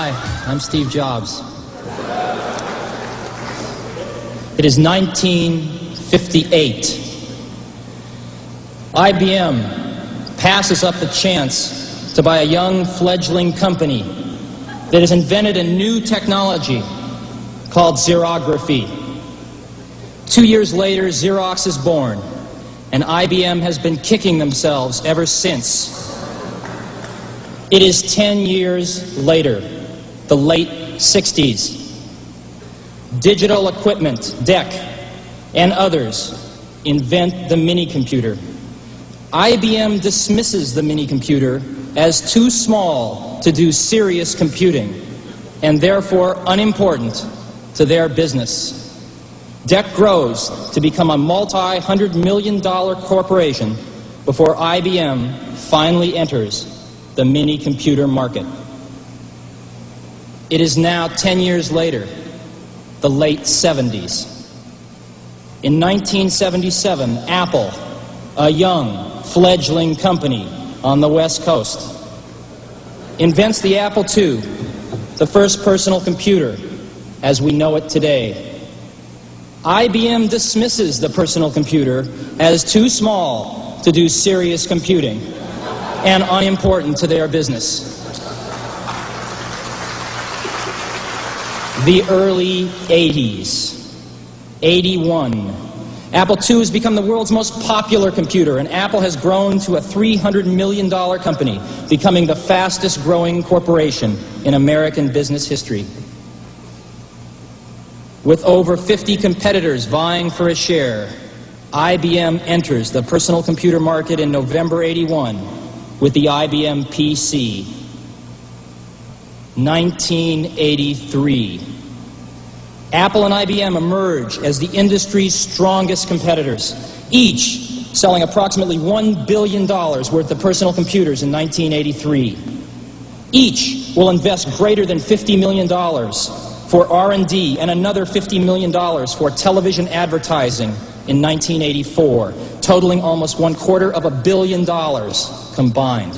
Hi, I'm Steve Jobs. It is 1958. IBM passes up the chance to buy a young fledgling company that has invented a new technology called xerography. 2 years later, Xerox is born, and IBM has been kicking themselves ever since. It is 10 years later, the late 60s. Digital Equipment, DEC, and others invent the mini-computer. IBM dismisses the mini-computer as too small to do serious computing, and therefore unimportant to their business. DEC grows to become a multi-hundred-million-dollar corporation before IBM finally enters the mini-computer market. It is now 10 years later, the late 70s. In 1977, Apple, a young, fledgling company on the West Coast, invents the Apple II, the first personal computer as we know it today. IBM dismisses the personal computer as too small to do serious computing and unimportant to their business. The early 80s. 81. Apple II has become the world's most popular computer, and Apple has grown to a $300 million company, becoming the fastest growing corporation in American business history. With over 50 competitors vying for a share, IBM enters the personal computer market in November 81 with the IBM PC. 1983. Apple and IBM emerge as the industry's strongest competitors, each selling approximately $1 billion worth of personal computers in 1983. Each will invest greater than $50 million for R&D and another $50 million for television advertising in 1984, totaling almost $250 million combined.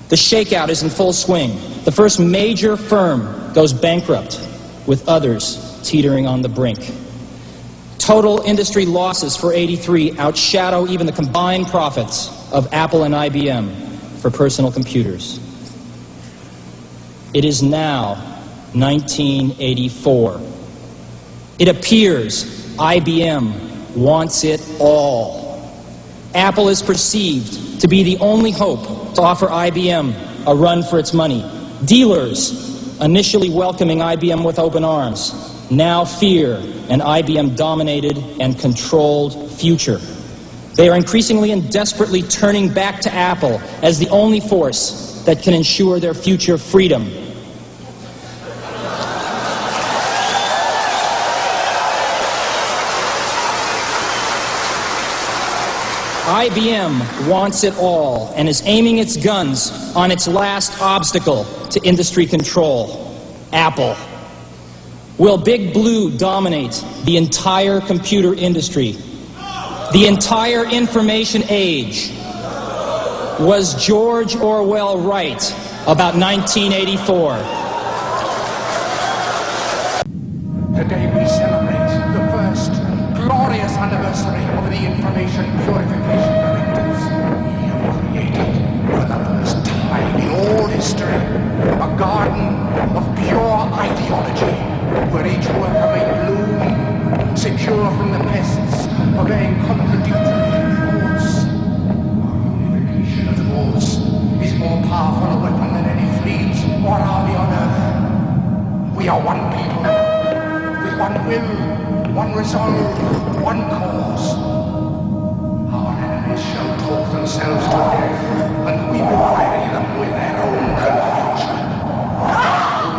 The shakeout is in full swing. The first major firm goes bankrupt, with others teetering on the brink. Total industry losses for 83 outshadow even the combined profits of Apple and IBM for personal computers. It is now 1984. It appears IBM wants it all. Apple is perceived to be the only hope to offer IBM a run for its money. Dealers, initially welcoming IBM with open arms, now fear an IBM-dominated and controlled future. They are increasingly and desperately turning back to Apple as the only force that can ensure their future freedom. IBM wants it all and is aiming its guns on its last obstacle to industry control, Apple. Will Big Blue dominate the entire computer industry? The entire information age? Was George Orwell right about 1984? Today we celebrate the first glorious anniversary of the information purification directives. You created for the first time in all history a garden of pure ideology, where each worker may bloom, secure from the pests, obeying contradictory laws. Our unification of thoughts is more powerful a weapon than any fleet or army on earth. We are one people, with one will, one resolve, one cause. Our enemies shall talk themselves to death, and we will bury them with their own confusion.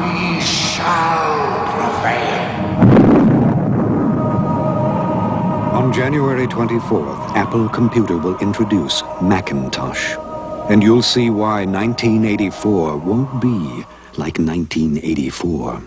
We shall prevail. On January 24th, Apple Computer will introduce Macintosh. And you'll see why 1984 won't be like 1984.